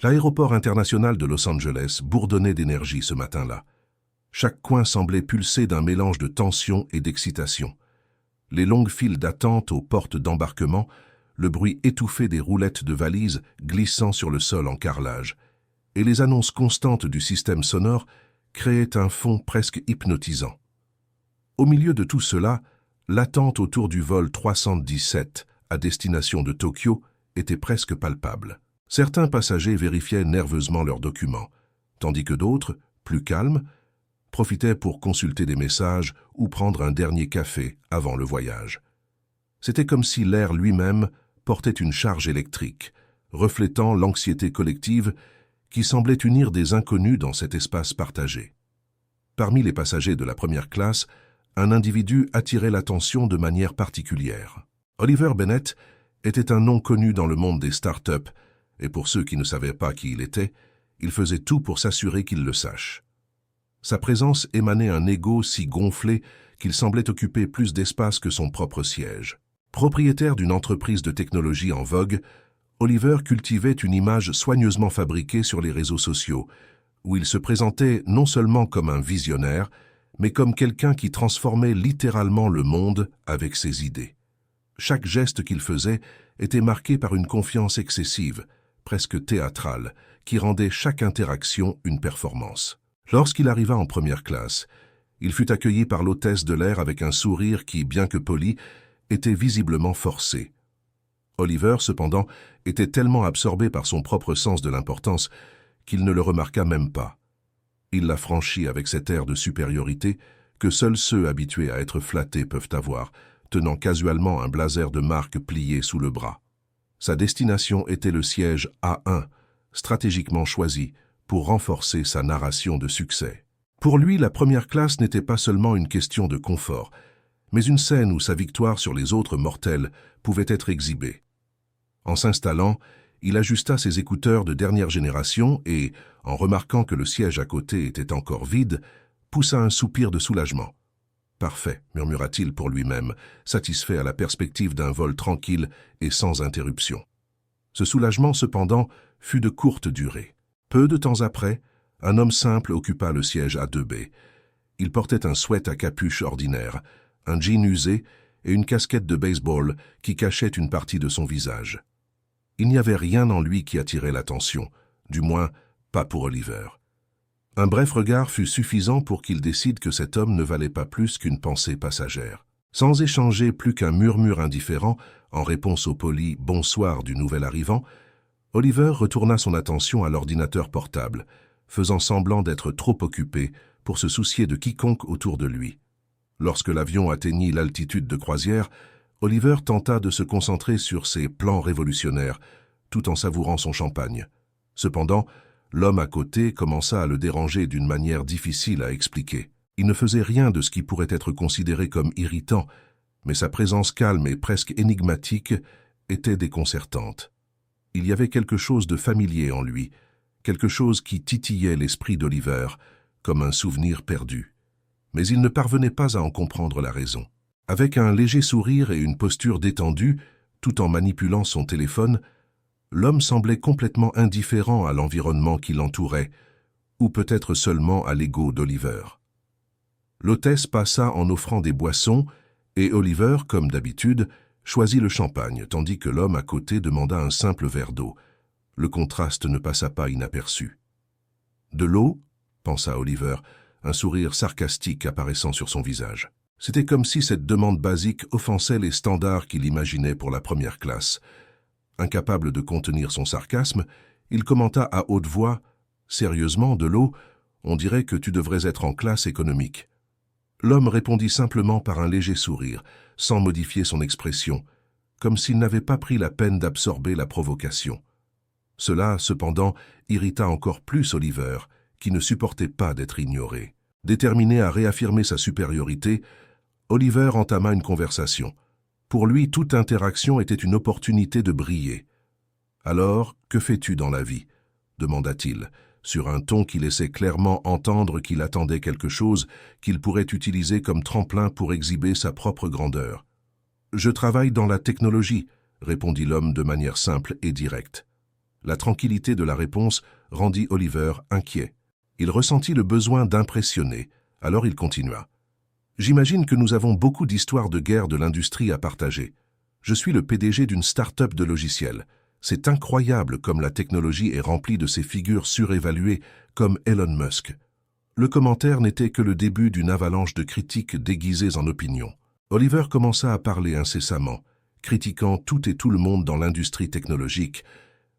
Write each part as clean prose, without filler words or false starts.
L'aéroport international de Los Angeles bourdonnait d'énergie ce matin-là. Chaque coin semblait pulser d'un mélange de tension et d'excitation. Les longues files d'attente aux portes d'embarquement, le bruit étouffé des roulettes de valises glissant sur le sol en carrelage, et les annonces constantes du système sonore créaient un fond presque hypnotisant. Au milieu de tout cela, l'attente autour du vol 317 à destination de Tokyo était presque palpable. Certains passagers vérifiaient nerveusement leurs documents, tandis que d'autres, plus calmes, profitaient pour consulter des messages ou prendre un dernier café avant le voyage. C'était comme si l'air lui-même portait une charge électrique, reflétant l'anxiété collective qui semblait unir des inconnus dans cet espace partagé. Parmi les passagers de la première classe, un individu attirait l'attention de manière particulière. Oliver Bennett était un nom connu dans le monde des start-up, et pour ceux qui ne savaient pas qui il était, il faisait tout pour s'assurer qu'ils le sachent. Sa présence émanait un ego si gonflé qu'il semblait occuper plus d'espace que son propre siège. Propriétaire d'une entreprise de technologie en vogue, Oliver cultivait une image soigneusement fabriquée sur les réseaux sociaux, où il se présentait non seulement comme un visionnaire, mais comme quelqu'un qui transformait littéralement le monde avec ses idées. Chaque geste qu'il faisait était marqué par une confiance excessive, presque théâtrale, qui rendait chaque interaction une performance. Lorsqu'il arriva en première classe, il fut accueilli par l'hôtesse de l'air avec un sourire qui, bien que poli, était visiblement forcé. Oliver, cependant, était tellement absorbé par son propre sens de l'importance qu'il ne le remarqua même pas. Il la franchit avec cet air de supériorité que seuls ceux habitués à être flattés peuvent avoir, tenant casualement un blazer de marque plié sous le bras. Sa destination était le siège A1, stratégiquement choisi pour renforcer sa narration de succès. Pour lui, la première classe n'était pas seulement une question de confort, mais une scène où sa victoire sur les autres mortels pouvait être exhibée. En s'installant, il ajusta ses écouteurs de dernière génération et, en remarquant que le siège à côté était encore vide, poussa un soupir de soulagement. « Parfait », murmura-t-il pour lui-même, satisfait à la perspective d'un vol tranquille et sans interruption. Ce soulagement, cependant, fut de courte durée. Peu de temps après, un homme simple occupa le siège A2B. Il portait un sweat à capuche ordinaire, un jean usé et une casquette de baseball qui cachait une partie de son visage. Il n'y avait rien en lui qui attirait l'attention, du moins pas pour Oliver. Un bref regard fut suffisant pour qu'il décide que cet homme ne valait pas plus qu'une pensée passagère. Sans échanger plus qu'un murmure indifférent en réponse au poli « bonsoir » du nouvel arrivant, Oliver retourna son attention à l'ordinateur portable, faisant semblant d'être trop occupé pour se soucier de quiconque autour de lui. Lorsque l'avion atteignit l'altitude de croisière, Oliver tenta de se concentrer sur ses plans révolutionnaires, tout en savourant son champagne. Cependant, l'homme à côté commença à le déranger d'une manière difficile à expliquer. Il ne faisait rien de ce qui pourrait être considéré comme irritant, mais sa présence calme et presque énigmatique était déconcertante. Il y avait quelque chose de familier en lui, quelque chose qui titillait l'esprit d'Oliver, comme un souvenir perdu. Mais il ne parvenait pas à en comprendre la raison. Avec un léger sourire et une posture détendue, tout en manipulant son téléphone, l'homme semblait complètement indifférent à l'environnement qui l'entourait, ou peut-être seulement à l'ego d'Oliver. L'hôtesse passa en offrant des boissons, et Oliver, comme d'habitude, choisit le champagne, tandis que l'homme à côté demanda un simple verre d'eau. Le contraste ne passa pas inaperçu. « De l'eau » pensa Oliver, un sourire sarcastique apparaissant sur son visage. C'était comme si cette demande basique offensait les standards qu'il imaginait pour la première classe. Incapable de contenir son sarcasme, il commenta à haute voix « Sérieusement, de l'eau, on dirait que tu devrais être en classe économique. » L'homme répondit simplement par un léger sourire, sans modifier son expression, comme s'il n'avait pas pris la peine d'absorber la provocation. Cela, cependant, irrita encore plus Oliver, qui ne supportait pas d'être ignoré. Déterminé à réaffirmer sa supériorité, Oliver entama une conversation. Pour lui, toute interaction était une opportunité de briller. « Alors, que fais-tu dans la vie ?» demanda-t-il, sur un ton qui laissait clairement entendre qu'il attendait quelque chose qu'il pourrait utiliser comme tremplin pour exhiber sa propre grandeur. « Je travaille dans la technologie », répondit l'homme de manière simple et directe. La tranquillité de la réponse rendit Oliver inquiet. Il ressentit le besoin d'impressionner, alors il continua. « J'imagine que nous avons beaucoup d'histoires de guerre de l'industrie à partager. Je suis le PDG d'une start-up de logiciels. C'est incroyable comme la technologie est remplie de ces figures surévaluées comme Elon Musk. » Le commentaire n'était que le début d'une avalanche de critiques déguisées en opinions. Oliver commença à parler incessamment, critiquant tout et tout le monde dans l'industrie technologique,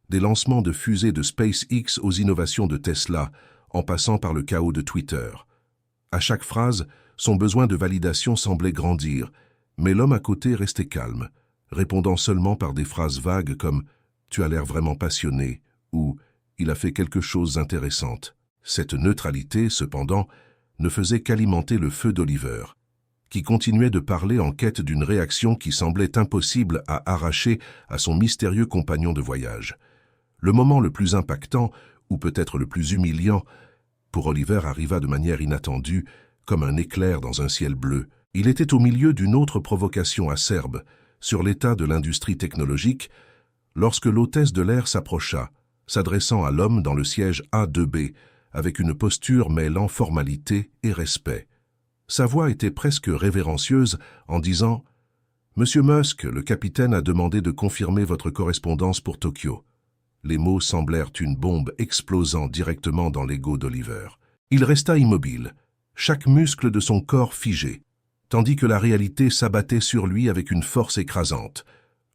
des lancements de fusées de SpaceX aux innovations de Tesla, en passant par le chaos de Twitter. À chaque phrase, son besoin de validation semblait grandir, mais l'homme à côté restait calme, répondant seulement par des phrases vagues comme « Tu as l'air vraiment passionné » ou « Il a fait quelque chose d'intéressant ». Cette neutralité, cependant, ne faisait qu'alimenter le feu d'Oliver, qui continuait de parler en quête d'une réaction qui semblait impossible à arracher à son mystérieux compagnon de voyage. Le moment le plus impactant, ou peut-être le plus humiliant, pour Oliver arriva de manière inattendue, comme un éclair dans un ciel bleu. Il était au milieu d'une autre provocation acerbe, sur l'état de l'industrie technologique, lorsque l'hôtesse de l'air s'approcha, s'adressant à l'homme dans le siège A2B, avec une posture mêlant formalité et respect. Sa voix était presque révérencieuse en disant « Monsieur Musk, le capitaine a demandé de confirmer votre correspondance pour Tokyo. » Les mots semblèrent une bombe explosant directement dans l'ego d'Oliver. Il resta immobile, chaque muscle de son corps figé, tandis que la réalité s'abattait sur lui avec une force écrasante.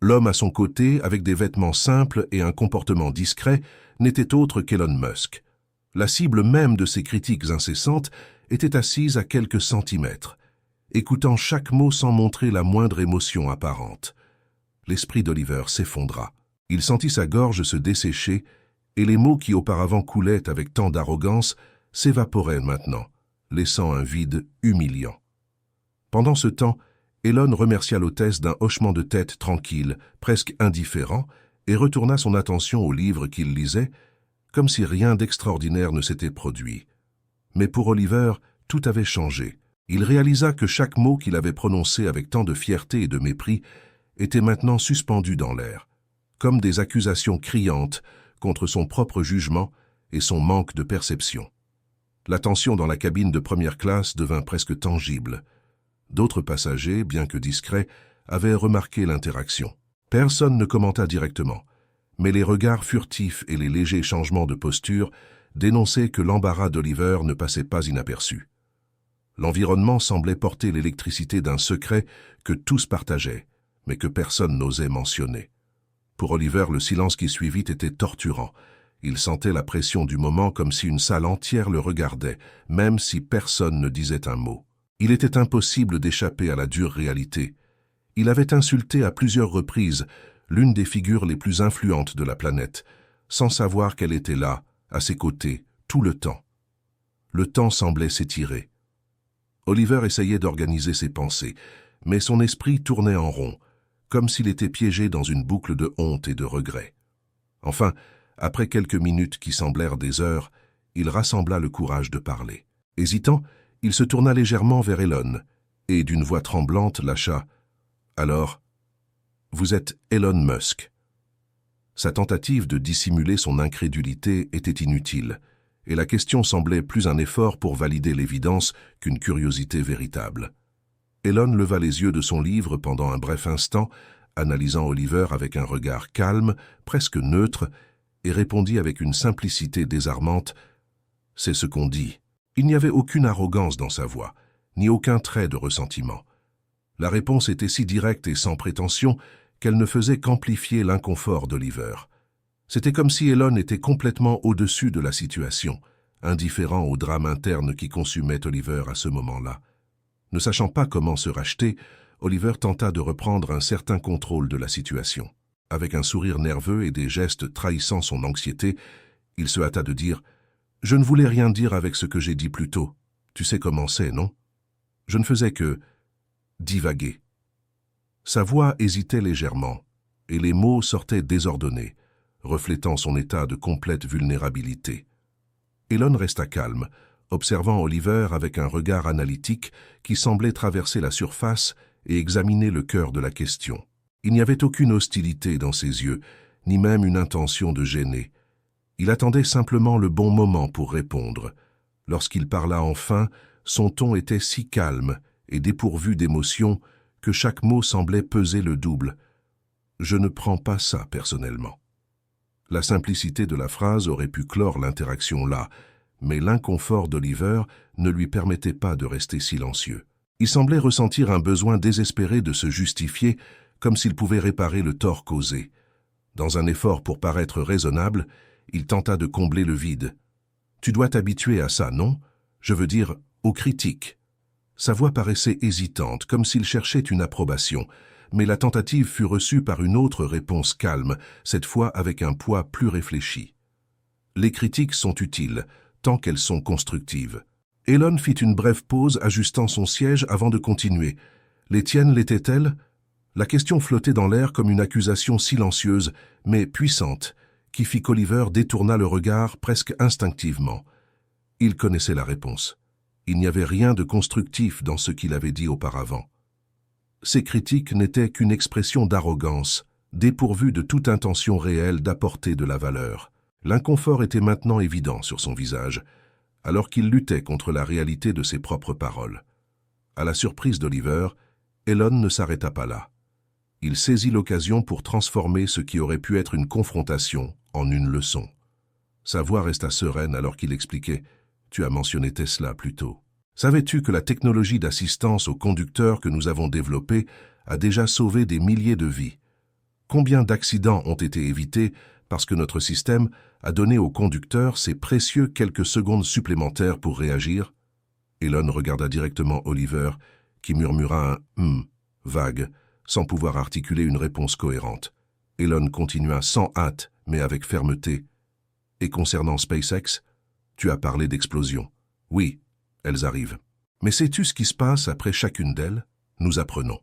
L'homme à son côté, avec des vêtements simples et un comportement discret, n'était autre qu'Elon Musk. La cible même de ses critiques incessantes était assise à quelques centimètres, écoutant chaque mot sans montrer la moindre émotion apparente. L'esprit d'Oliver s'effondra. Il sentit sa gorge se dessécher et les mots qui auparavant coulaient avec tant d'arrogance s'évaporaient maintenant, laissant un vide humiliant. Pendant ce temps, Elon remercia l'hôtesse d'un hochement de tête tranquille, presque indifférent, et retourna son attention au livre qu'il lisait, comme si rien d'extraordinaire ne s'était produit. Mais pour Oliver, tout avait changé. Il réalisa que chaque mot qu'il avait prononcé avec tant de fierté et de mépris était maintenant suspendu dans l'air, comme des accusations criantes contre son propre jugement et son manque de perception. La tension dans la cabine de première classe devint presque tangible. D'autres passagers, bien que discrets, avaient remarqué l'interaction. Personne ne commenta directement, mais les regards furtifs et les légers changements de posture dénonçaient que l'embarras d'Oliver ne passait pas inaperçu. L'environnement semblait porter l'électricité d'un secret que tous partageaient, mais que personne n'osait mentionner. Pour Oliver, le silence qui suivit était torturant. Il sentait la pression du moment comme si une salle entière le regardait, même si personne ne disait un mot. Il était impossible d'échapper à la dure réalité. Il avait insulté à plusieurs reprises l'une des figures les plus influentes de la planète, sans savoir qu'elle était là, à ses côtés, tout le temps. Le temps semblait s'étirer. Oliver essayait d'organiser ses pensées, mais son esprit tournait en rond, comme s'il était piégé dans une boucle de honte et de regret. Enfin, après quelques minutes qui semblèrent des heures, il rassembla le courage de parler. Hésitant, il se tourna légèrement vers Elon, et d'une voix tremblante lâcha « Alors, vous êtes Elon Musk ». Sa tentative de dissimuler son incrédulité était inutile, et la question semblait plus un effort pour valider l'évidence qu'une curiosité véritable. Elon leva les yeux de son livre pendant un bref instant, analysant Oliver avec un regard calme, presque neutre, et répondit avec une simplicité désarmante « C'est ce qu'on dit ». Il n'y avait aucune arrogance dans sa voix, ni aucun trait de ressentiment. La réponse était si directe et sans prétention qu'elle ne faisait qu'amplifier l'inconfort d'Oliver. C'était comme si Elon était complètement au-dessus de la situation, indifférent au drame interne qui consumait Oliver à ce moment-là. Ne sachant pas comment se racheter, Oliver tenta de reprendre un certain contrôle de la situation. Avec un sourire nerveux et des gestes trahissant son anxiété, il se hâta de dire « Je ne voulais rien dire avec ce que j'ai dit plus tôt. Tu sais comment c'est, non ? Je ne faisais que divaguer. » Sa voix hésitait légèrement, et les mots sortaient désordonnés, reflétant son état de complète vulnérabilité. Elon resta calme, observant Oliver avec un regard analytique qui semblait traverser la surface et examiner le cœur de la question. Il n'y avait aucune hostilité dans ses yeux, ni même une intention de gêner. Il attendait simplement le bon moment pour répondre. Lorsqu'il parla enfin, son ton était si calme et dépourvu d'émotion que chaque mot semblait peser le double. « Je ne prends pas ça personnellement. » La simplicité de la phrase aurait pu clore l'interaction là, mais l'inconfort d'Oliver ne lui permettait pas de rester silencieux. Il semblait ressentir un besoin désespéré de se justifier, comme s'il pouvait réparer le tort causé. Dans un effort pour paraître raisonnable, il tenta de combler le vide. « Tu dois t'habituer à ça, non? Je veux dire, aux critiques. » Sa voix paraissait hésitante, comme s'il cherchait une approbation, mais la tentative fut reçue par une autre réponse calme, cette fois avec un poids plus réfléchi. « Les critiques sont utiles, tant qu'elles sont constructives. » Elon fit une brève pause, ajustant son siège avant de continuer. « Les tiennes l'étaient-elles » La question flottait dans l'air comme une accusation silencieuse, mais puissante, qui fit qu'Oliver détourna le regard presque instinctivement. Il connaissait la réponse. Il n'y avait rien de constructif dans ce qu'il avait dit auparavant. Ces critiques n'étaient qu'une expression d'arrogance, dépourvue de toute intention réelle d'apporter de la valeur. L'inconfort était maintenant évident sur son visage, alors qu'il luttait contre la réalité de ses propres paroles. À la surprise d'Oliver, Elon ne s'arrêta pas là. Il saisit l'occasion pour transformer ce qui aurait pu être une confrontation en une leçon. Sa voix resta sereine alors qu'il expliquait « Tu as mentionné Tesla plus tôt. Savais-tu que la technologie d'assistance au conducteur que nous avons développée a déjà sauvé des milliers de vies? Combien d'accidents ont été évités parce que notre système a donné au conducteur ces précieux quelques secondes supplémentaires pour réagir ?» Elon regarda directement Oliver, qui murmura un « vague », sans pouvoir articuler une réponse cohérente. Elon continua sans hâte, mais avec fermeté. « Et concernant SpaceX, tu as parlé d'explosions. Oui, elles arrivent. Mais sais-tu ce qui se passe après chacune d'elles? Nous apprenons.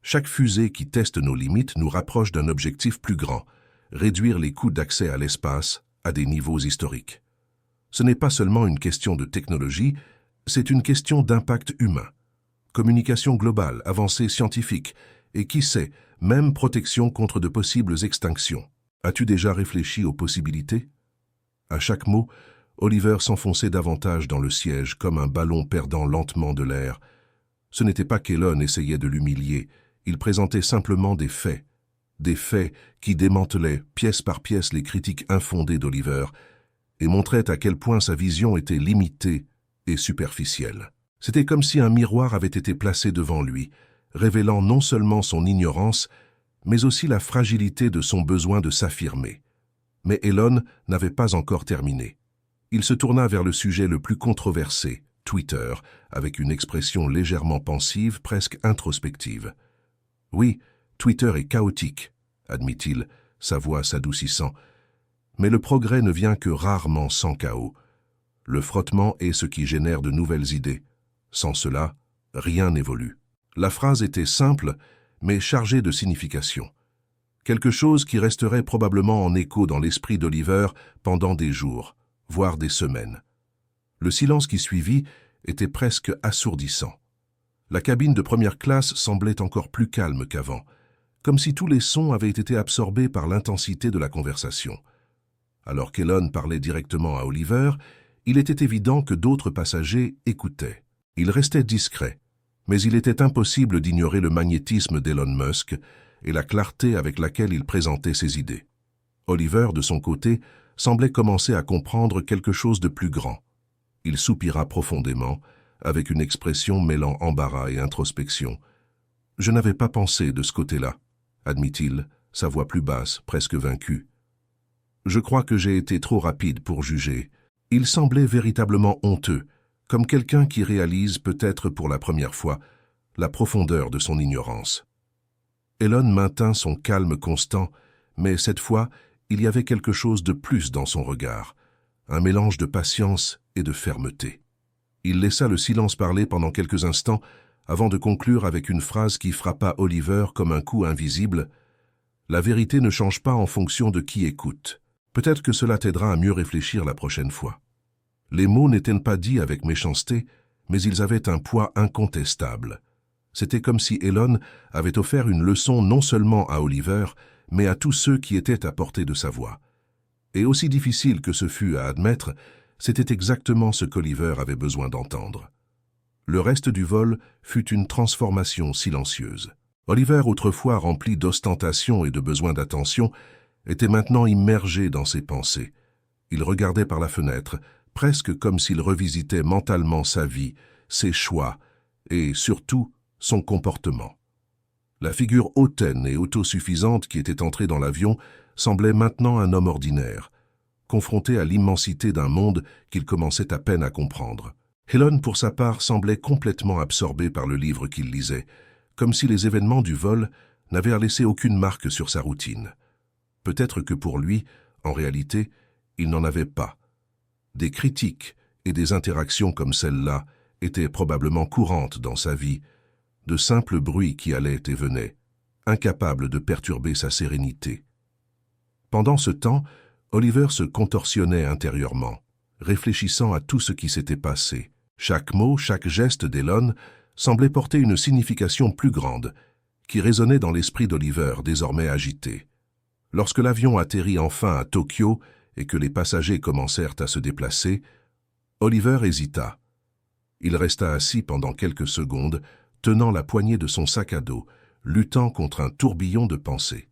Chaque fusée qui teste nos limites nous rapproche d'un objectif plus grand, réduire les coûts d'accès à l'espace à des niveaux historiques. Ce n'est pas seulement une question de technologie, c'est une question d'impact humain. Communication globale, avancée scientifique, et qui sait, même protection contre de possibles extinctions. As-tu déjà réfléchi aux possibilités? À chaque mot, Oliver s'enfonçait davantage dans le siège comme un ballon perdant lentement de l'air. Ce n'était pas qu'Elon essayait de l'humilier, il présentait simplement des faits qui démantelaient pièce par pièce les critiques infondées d'Oliver et montraient à quel point sa vision était limitée et superficielle. C'était comme si un miroir avait été placé devant lui, révélant non seulement son ignorance, mais aussi la fragilité de son besoin de s'affirmer. Mais Elon n'avait pas encore terminé. Il se tourna vers le sujet le plus controversé, Twitter, avec une expression légèrement pensive, presque introspective. « Oui, Twitter est chaotique, » admit-il, sa voix s'adoucissant. « Mais le progrès ne vient que rarement sans chaos. Le frottement est ce qui génère de nouvelles idées. Sans cela, rien n'évolue. » La phrase était simple, mais chargée de signification. Quelque chose qui resterait probablement en écho dans l'esprit d'Oliver pendant des jours, voire des semaines. Le silence qui suivit était presque assourdissant. La cabine de première classe semblait encore plus calme qu'avant, comme si tous les sons avaient été absorbés par l'intensité de la conversation. Alors qu'Elon parlait directement à Oliver, il était évident que d'autres passagers écoutaient. Il restait discret, mais il était impossible d'ignorer le magnétisme d'Elon Musk et la clarté avec laquelle il présentait ses idées. Oliver, de son côté, semblait commencer à comprendre quelque chose de plus grand. Il soupira profondément, avec une expression mêlant embarras et introspection. « Je n'avais pas pensé de ce côté-là, » admit-il, sa voix plus basse, presque vaincue. « Je crois que j'ai été trop rapide pour juger. » Il semblait véritablement honteux, comme quelqu'un qui réalise peut-être pour la première fois la profondeur de son ignorance. Elon maintint son calme constant, mais cette fois, il y avait quelque chose de plus dans son regard, un mélange de patience et de fermeté. Il laissa le silence parler pendant quelques instants avant de conclure avec une phrase qui frappa Oliver comme un coup invisible. « La vérité ne change pas en fonction de qui écoute. Peut-être que cela t'aidera à mieux réfléchir la prochaine fois. » Les mots n'étaient pas dits avec méchanceté, mais ils avaient un poids incontestable. C'était comme si Elon avait offert une leçon non seulement à Oliver, mais à tous ceux qui étaient à portée de sa voix. Et aussi difficile que ce fût à admettre, c'était exactement ce qu'Oliver avait besoin d'entendre. Le reste du vol fut une transformation silencieuse. Oliver, autrefois rempli d'ostentation et de besoin d'attention, était maintenant immergé dans ses pensées. Il regardait par la fenêtre, presque comme s'il revisitait mentalement sa vie, ses choix et, surtout, son comportement. La figure hautaine et autosuffisante qui était entrée dans l'avion semblait maintenant un homme ordinaire, confronté à l'immensité d'un monde qu'il commençait à peine à comprendre. Helen, pour sa part, semblait complètement absorbée par le livre qu'il lisait, comme si les événements du vol n'avaient laissé aucune marque sur sa routine. Peut-être que pour lui, en réalité, il n'en avait pas. Des critiques et des interactions comme celle-là étaient probablement courantes dans sa vie, de simples bruits qui allaient et venaient, incapables de perturber sa sérénité. Pendant ce temps, Oliver se contorsionnait intérieurement, réfléchissant à tout ce qui s'était passé. Chaque mot, chaque geste d'Elon semblait porter une signification plus grande, qui résonnait dans l'esprit d'Oliver, désormais agité. Lorsque l'avion atterrit enfin à Tokyo et que les passagers commencèrent à se déplacer, Oliver hésita. Il resta assis pendant quelques secondes, tenant la poignée de son sac à dos, luttant contre un tourbillon de pensées.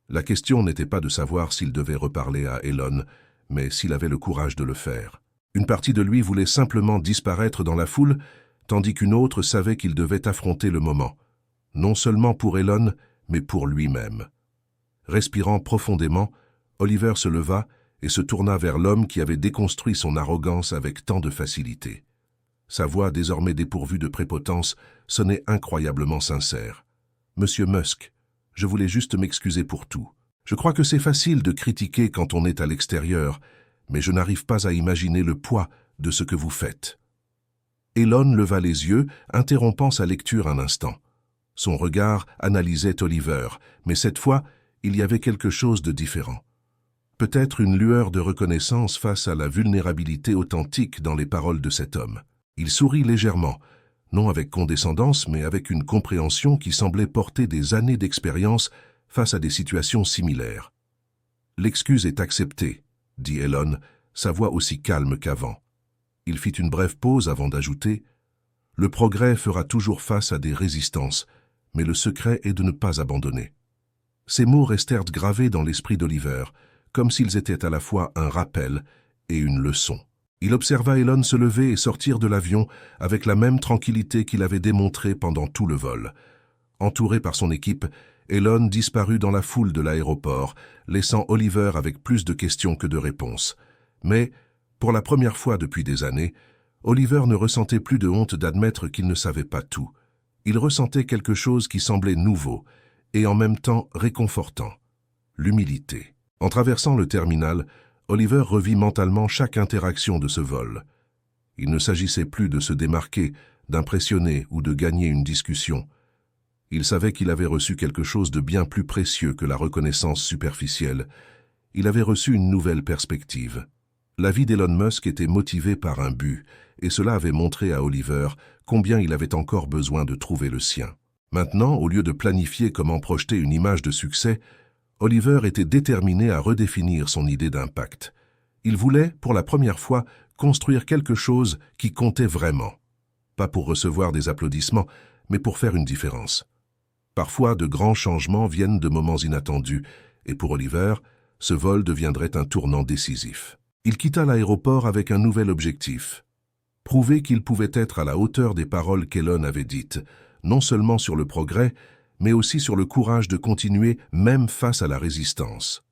La question n'était pas de savoir s'il devait reparler à Elon, mais s'il avait le courage de le faire. Une partie de lui voulait simplement disparaître dans la foule, tandis qu'une autre savait qu'il devait affronter le moment, non seulement pour Elon, mais pour lui-même. Respirant profondément, Oliver se leva et se tourna vers l'homme qui avait déconstruit son arrogance avec tant de facilité. Sa voix, désormais dépourvue de prépotence, sonnait incroyablement sincère. « Monsieur Musk, je voulais juste m'excuser pour tout. Je crois que c'est facile de critiquer quand on est à l'extérieur, mais je n'arrive pas à imaginer le poids de ce que vous faites. » Elon leva les yeux, interrompant sa lecture un instant. Son regard analysait Oliver, mais cette fois, il y avait quelque chose de différent. Peut-être une lueur de reconnaissance face à la vulnérabilité authentique dans les paroles de cet homme. Il sourit légèrement, non avec condescendance, mais avec une compréhension qui semblait porter des années d'expérience face à des situations similaires. « L'excuse est acceptée, » dit Elon, sa voix aussi calme qu'avant. Il fit une brève pause avant d'ajouter « Le progrès fera toujours face à des résistances, mais le secret est de ne pas abandonner. » Ces mots restèrent gravés dans l'esprit d'Oliver, comme s'ils étaient à la fois un rappel et une leçon. Il observa Elon se lever et sortir de l'avion avec la même tranquillité qu'il avait démontrée pendant tout le vol. Entouré par son équipe, Elon disparut dans la foule de l'aéroport, laissant Oliver avec plus de questions que de réponses. Mais, pour la première fois depuis des années, Oliver ne ressentait plus de honte d'admettre qu'il ne savait pas tout. Il ressentait quelque chose qui semblait nouveau et en même temps réconfortant, l'humilité. En traversant le terminal, Oliver revit mentalement chaque interaction de ce vol. Il ne s'agissait plus de se démarquer, d'impressionner ou de gagner une discussion. Il savait qu'il avait reçu quelque chose de bien plus précieux que la reconnaissance superficielle. Il avait reçu une nouvelle perspective. La vie d'Elon Musk était motivée par un but, et cela avait montré à Oliver combien il avait encore besoin de trouver le sien. Maintenant, au lieu de planifier comment projeter une image de succès, Oliver était déterminé à redéfinir son idée d'impact. Il voulait, pour la première fois, construire quelque chose qui comptait vraiment. Pas pour recevoir des applaudissements, mais pour faire une différence. Parfois, de grands changements viennent de moments inattendus, et pour Oliver, ce vol deviendrait un tournant décisif. Il quitta l'aéroport avec un nouvel objectif. Prouver qu'il pouvait être à la hauteur des paroles qu'Elon avait dites, non seulement sur le progrès, mais aussi sur le courage de continuer même face à la résistance.